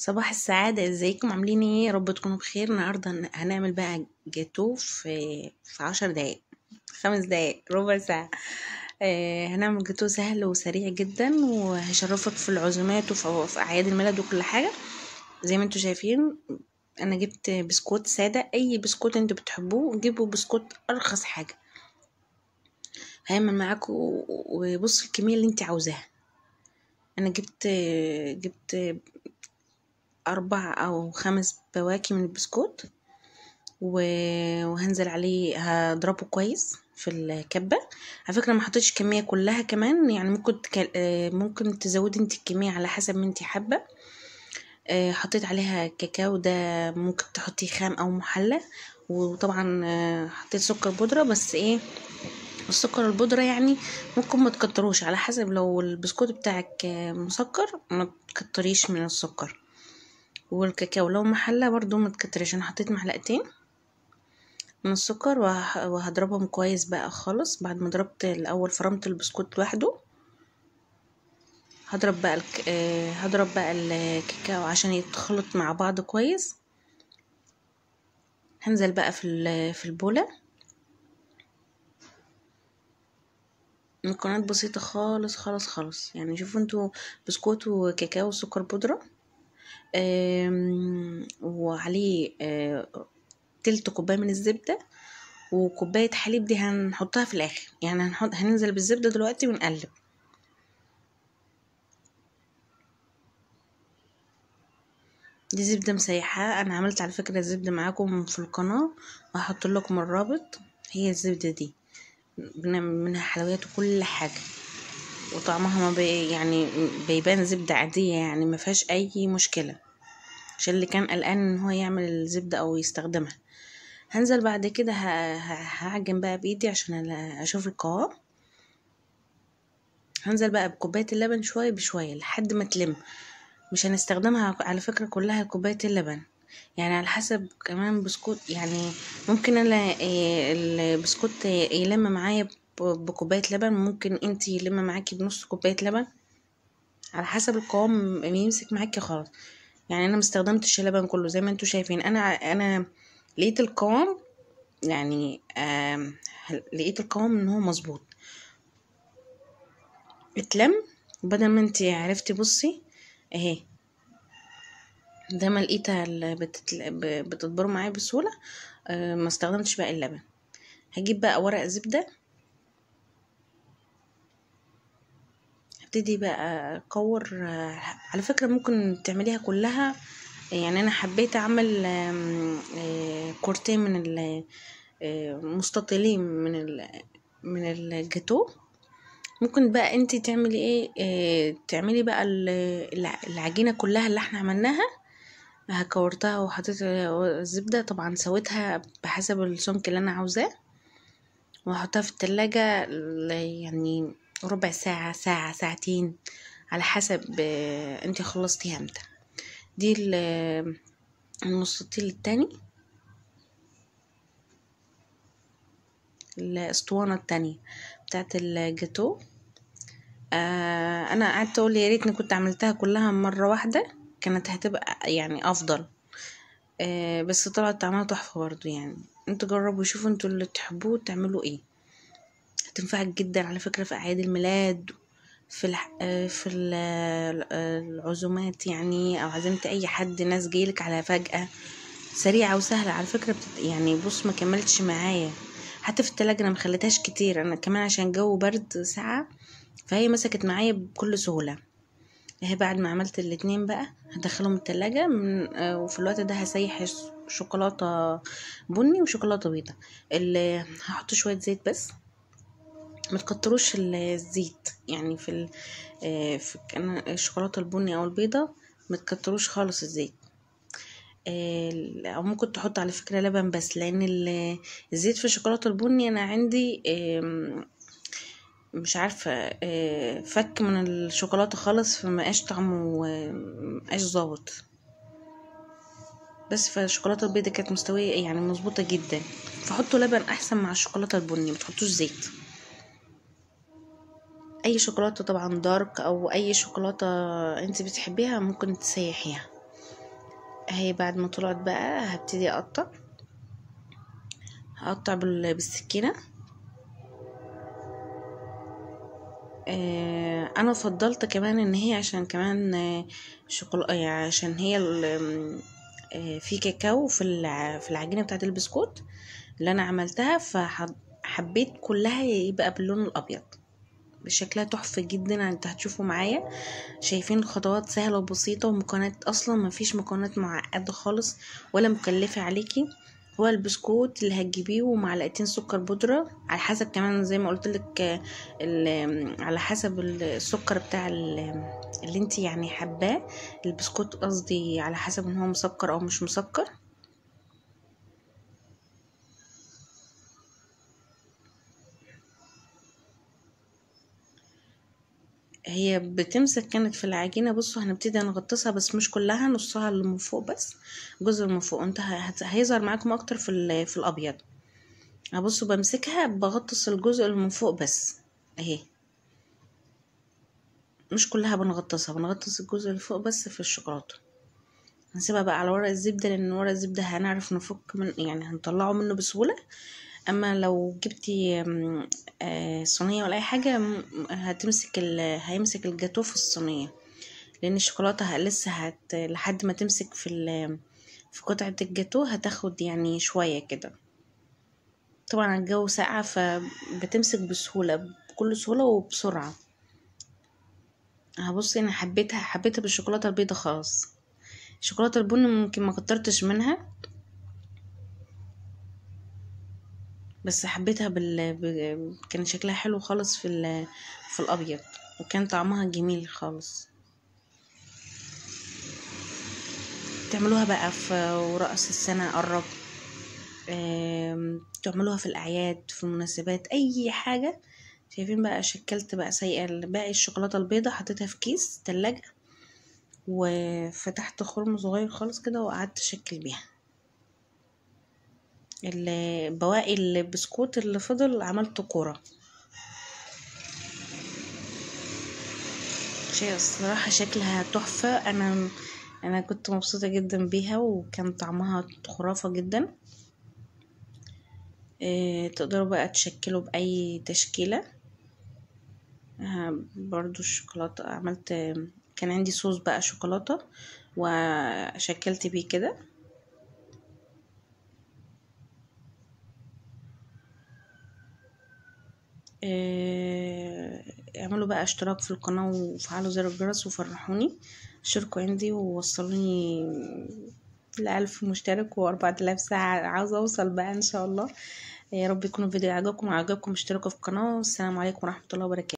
صباح السعادة، ازيكم؟ عاملين ايه؟ يا رب تكونوا بخير. النهاردة هنعمل بقى جاتو في 10 دقايق، 5 دقايق، ربع ساعة. هنعمل جاتو سهل وسريع جدا، وهيشرفك في العزومات وفي أعياد الميلاد وكل حاجة. زي ما انتوا شايفين، انا جبت بسكوت سادة، اي بسكوت انتوا بتحبوه جيبوا بسكوت ارخص حاجة. هيعمل معاكم. وبص الكمية اللي انت عاوزاها. انا جبت 4 أو 5 بواكي من البسكوت، وهنزل عليه هضربه كويس في الكبة. على فكرة ما حطيتش الكمية كلها كمان، يعني ممكن تزودي انت الكمية على حسب ما انت حابة. حطيت عليها كاكاو، ده ممكن تحطيه خام او محلى. وطبعا حطيت سكر بودرة، بس ايه، السكر البودرة يعني ممكن ما تكتروش، على حسب. لو البسكوت بتاعك مسكر ما تكتريش من السكر. والكاكاو لو محلى برضو ما تكتريش. انا حطيت معلقتين من السكر وهضربهم كويس بقى خالص. بعد ما ضربت الاول فرمت البسكوت لوحده، هضرب بقى الكاكاو عشان يتخلط مع بعض كويس. هنزل بقى في البولة مكونات بسيطة خالص خالص خالص. يعني شوفوا انتوا، بسكوت وكاكاو وسكر بودرة، وعليه تلت كوباية من الزبدة، وكوباية حليب دي هنحطها في الاخر. يعني هننزل بالزبدة دلوقتي ونقلب. دي زبدة مسيحة، انا عملت على فكرة الزبدة معاكم في القناة، وهحط لكم الرابط. هي الزبدة دي بنعمل منها حلويات وكل حاجة، وطعمها ما يعني بيبان زبدة عادية، يعني ما فيهاش اي مشكلة، عشان اللي كان قلقان ان هو يعمل الزبدة او يستخدمها. هنزل بعد كده هعجن بقى بايدي عشان اشوف القوام. هنزل بقى بكوباية اللبن شوية بشوية لحد ما تلم. مش هنستخدمها على فكرة كلها كوباية اللبن، يعني على حسب كمان بسكوت. يعني ممكن انا البسكوت يلم معايا بكوباية لبن، ممكن انتي يلم معاكي بنص كوباية لبن، على حسب القوام يمسك معاكي خلاص. يعني انا مستخدمتش اللبن كله زي ما انتوا شايفين. انا لقيت القوام، يعني لقيت القوام ان هو مظبوط، اتلم. بدل ما انتي عرفتي، بصي اهي، ده ما لقيتها بتتبر معايا بسهولة. ما استخدمتش بقى اللبن. هجيب بقى ورق زبدة، هبتدي بقى اكور. على فكرة ممكن تعمليها كلها، يعني انا حبيت اعمل كورتين من مستطيلين من الجاتو. ممكن بقى انتي تعملي ايه، تعملي بقى العجينة كلها اللي احنا عملناها. كورتها وحطيت الزبدة، طبعا سويتها بحسب السمك اللي انا عاوزاه، وهحطها في التلاجة يعني ربع ساعة، ساعة، ساعتين، على حسب انتي خلصتيها امتى. دي المستطيل التاني، الاسطوانة التانية بتاعت الجاتو. انا قعدت اقول يا ريتني كنت عملتها كلها مرة واحدة، كانت هتبقى يعني افضل. بس طلعت طعمها تحفة برضو. يعني انتوا جربوا، شوفوا انتوا اللي تحبوه تعملوا ايه. هتنفعك جدا على فكرة في اعياد الميلاد، في العزومات، يعني او عزمت اي حد، ناس جايلك على فجأة. سريعة وسهلة على فكرة. يعني بص، ما كملتش معايا حتى في التلاجة، انا مخليتهاش كتير، انا كمان عشان جو برد ساعة، فهي مسكت معايا بكل سهولة. اهي بعد ما عملت الاتنين بقى هدخلهم التلاجة وفي الوقت ده هسيح شوكولاتة بني وشوكولاتة بيضة. اللي هحط شوية زيت بس، ما تكتروش الزيت. يعني في الشوكولاتة البني او البيضة ما تكتروش خالص الزيت. او ممكن تحط على فكرة لبن بس، لان الزيت في الشوكولاتة البني انا عندي مش عارفة، فك من الشوكولاتة خالص، فمقاش طعمه مقاش ظابط. بس فالشوكولاتة البيضة كانت مستوية، يعني مظبوطة جدا. فحطوا لبن احسن مع الشوكولاتة البني، متحطوش زيت. اي شوكولاتة طبعا دارك، او اي شوكولاتة انت بتحبيها ممكن تسيحيها. اهي بعد ما طلعت بقى هبتدي هقطع بالسكينة. انا فضلت كمان ان هي عشان كمان شوكولا، يعني عشان هي في كاكاو في العجينة بتاعت البسكوت اللي انا عملتها، فحبيت كلها يبقى باللون الابيض. شكلها تحفة جدا، انت هتشوفوا معايا. شايفين الخطوات سهلة وبسيطة، ومكونات اصلا ما فيش مكونات معقدة خالص ولا مكلفة عليكي. هو البسكوت اللي هتجيبيه ومعلقتين سكر بودرة على حسب، كمان زي ما قلت لك على حسب السكر بتاع اللي انت يعني حباه، البسكوت قصدي، على حسب ان هو مسكر او مش مسكر. هي بتمسك كانت في العجينة. بصوا هنبتدي نغطسها بس مش كلها، نصها اللي من فوق بس، الجزء اللي من فوق. انت هيظهر معاكم اكتر في الابيض. هبصوا بمسكها بغطس الجزء اللي من فوق بس اهي، مش كلها بنغطسها، بنغطس الجزء اللي فوق بس في الشوكولاتة. هنسيبها بقى على ورق الزبدة، لان ورق الزبدة هنعرف نفك من، يعني هنطلعه منه بسهولة. اما لو جبتي صينية ولا اي حاجة هتمسك هيمسك الجاتو في الصينية، لان الشوكولاته لسه لحد ما تمسك في قطعه الجاتو هتاخد يعني شويه كده. طبعا الجو ساقع فبتمسك بسهوله، بكل سهوله وبسرعه. هبصي انا حبيتها بالشوكولاته البيضه خالص. الشوكولاته البني ممكن ما كترتش منها، بس حبيتها كان شكلها حلو خالص في الابيض، وكان طعمها جميل خالص. تعملوها بقى في رأس السنة قرب، تعملوها في الأعياد، في المناسبات، أي حاجة. شايفين بقى شكلت بقى سيئة باقي الشوكولاتة البيضة، حطيتها في كيس تلاجة وفتحت خرم صغير خالص كده وقعدت أشكل بيها. بواقي البسكوت اللي فضل عملته كورة. شيء الصراحة شكلها تحفة. أنا كنت مبسوطة جدا بيها، وكان طعمها خرافة جدا. تقدروا بقى تشكلوا بأي تشكيلة. برضو الشوكولاتة عملت، كان عندي صوص بقى شوكولاتة وشكلت بيه كده. اعملوا بقى اشتراك في القناة وفعلوا زر الجرس وفرحوني، اشتركوا عندي ووصلوني ل1000 مشترك و4000 ساعة، عاوزة اوصل بقى ان شاء الله. يا رب يكون الفيديو عجبكم اشتركوا في القناة. والسلام عليكم ورحمة الله وبركاته.